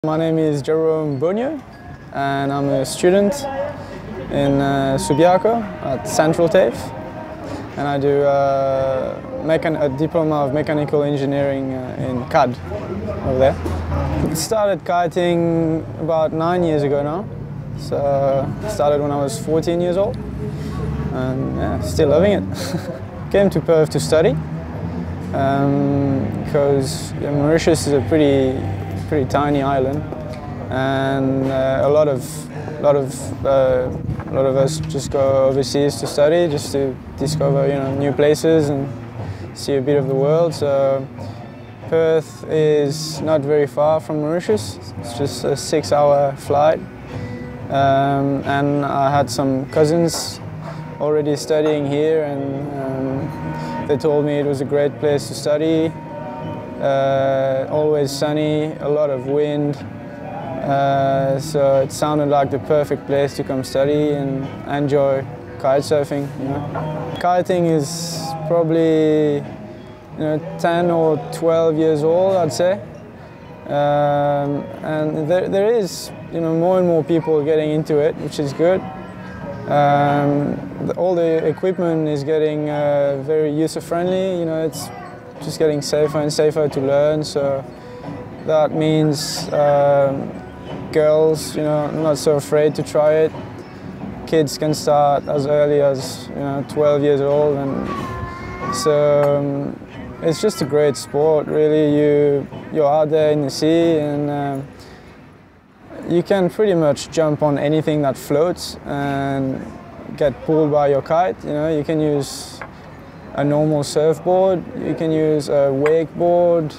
My name is Gerome Bonieux and I'm a student in Subiaco at Central TAFE, and I do a diploma of mechanical engineering in CAD over there. I started kiting about 9 years ago now, so I started when I was 14 years old and still loving it. Came to Perth to study because Mauritius is a pretty tiny island, and a lot of us just go overseas to study, just to discover new places and see a bit of the world. So Perth is not very far from Mauritius. It's just a 6-hour flight, and I had some cousins already studying here, and they told me it was a great place to study. Always sunny, a lot of wind, so it sounded like the perfect place to come study and enjoy kite surfing. Kiting is probably 10 or 12 years old, I'd say, and there is more and more people getting into it, which is good. All the equipment is getting very user-friendly. It's just getting safer and safer to learn, so that means girls, not so afraid to try it. Kids can start as early as 12 years old, and so it's just a great sport. Really, you're out there in the sea, and you can pretty much jump on anything that floats and get pulled by your kite. You can use a normal surfboard, you can use a wakeboard,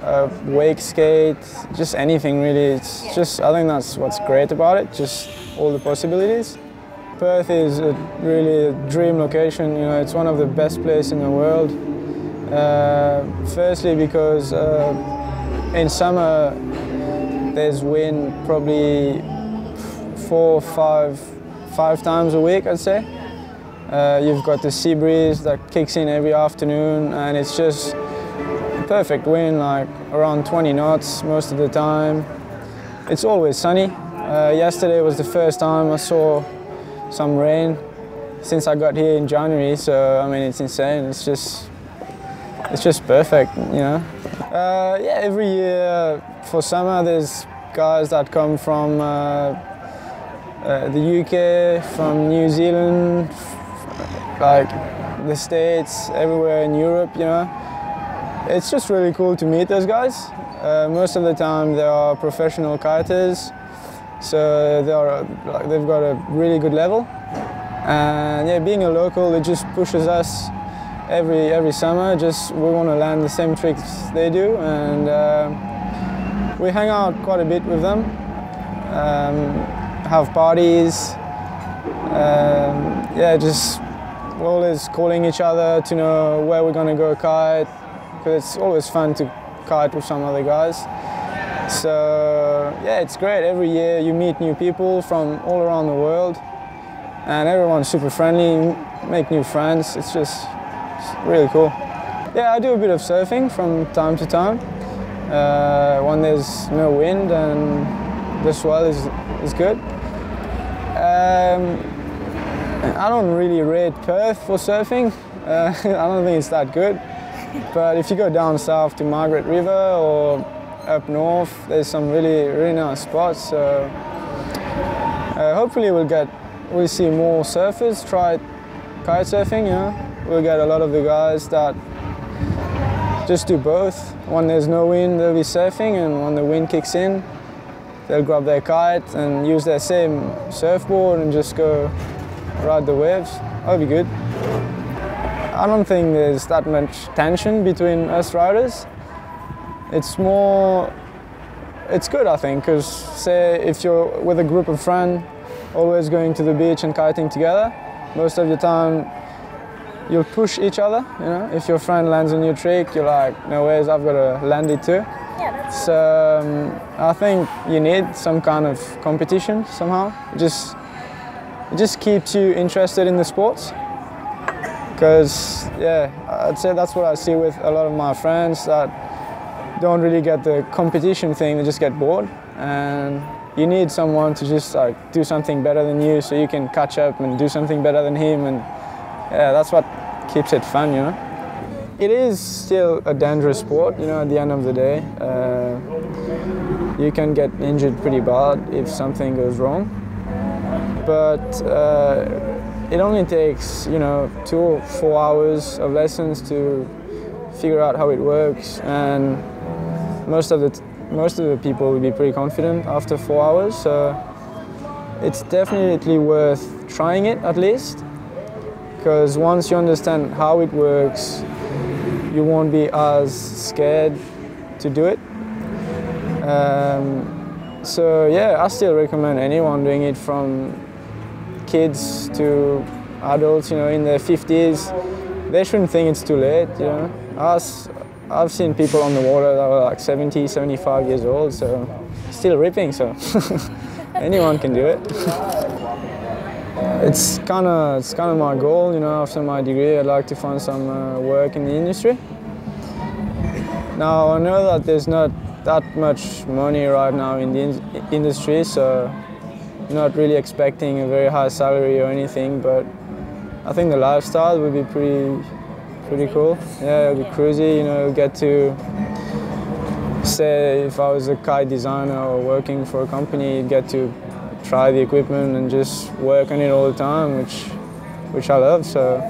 a wake skate, just anything really. I think that's what's great about it, just all the possibilities. Perth is really a dream location. It's one of the best places in the world. Firstly because in summer there's wind probably 4 or 5 times a week, I'd say. You've got the sea breeze that kicks in every afternoon, and it's just perfect wind, like around 20 knots most of the time. It's always sunny. Yesterday was the first time I saw some rain since I got here in January, so I mean it's insane. It's just perfect, Yeah, every year for summer there's guys that come from the UK, from New Zealand, like the States, everywhere in Europe, It's just really cool to meet those guys. Most of the time they are professional kiters, so they've got a really good level. And yeah, being a local, it just pushes us every summer. We want to land the same tricks they do, and we hang out quite a bit with them, have parties, just we're always calling each other to know where we're going to go kite, because it's always fun to kite with some other guys. So yeah, it's great. Every year you meet new people from all around the world, and everyone's super friendly, make new friends. It's really cool. Yeah, I do a bit of surfing from time to time, when there's no wind and the swell is good. I don't really rate Perth for surfing. I don't think it's that good. But if you go down south to Margaret River or up north, there's some really nice spots. So hopefully we'll see more surfers try kite surfing. We'll get a lot of the guys that just do both. When there's no wind, they'll be surfing, and when the wind kicks in, they'll grab their kite and use their same surfboard and just go ride the waves. That'll be good. I don't think there's that much tension between us riders. It's good, I think, because say if you're with a group of friends always going to the beach and kiting together, most of the time you'll push each other. If your friend lands a new trick, you're like, no ways, I've got to land it too. So I think you need some kind of competition somehow. It just keeps you interested in the sports. Because yeah, I'd say that's what I see with a lot of my friends that don't really get the competition thing, they just get bored. and you need someone to just like do something better than you, so you can catch up and do something better than him, and yeah, that's what keeps it fun, you know. It is still a dangerous sport, you know. At the end of the day, you can get injured pretty bad if something goes wrong, but it only takes, you know, 2 or 4 hours of lessons to figure out how it works, and most of the people will be pretty confident after 4 hours. So it's definitely worth trying it at least, because once you understand how it works, you won't be as scared to do it. So yeah, I still recommend anyone doing it, from kids to adults, you know, in their 50s. They shouldn't think it's too late, you know. I've seen people on the water that were like 70, 75 years old, so still ripping, so anyone can do it. It's kind of my goal, you know. After my degree, I'd like to find some work in the industry. Now, I know that there's not that much money right now in the industry, so I'm not really expecting a very high salary or anything, but I think the lifestyle would be pretty cool. Yeah, it'll be cruisy, you know, get to, say, if I was a kite designer or working for a company, get to try the equipment and just work on it all the time, which I love. So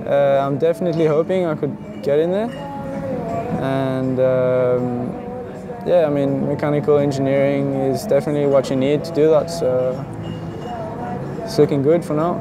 I'm definitely hoping I could get in there. And yeah, I mean, mechanical engineering is definitely what you need to do that. So it's looking good for now.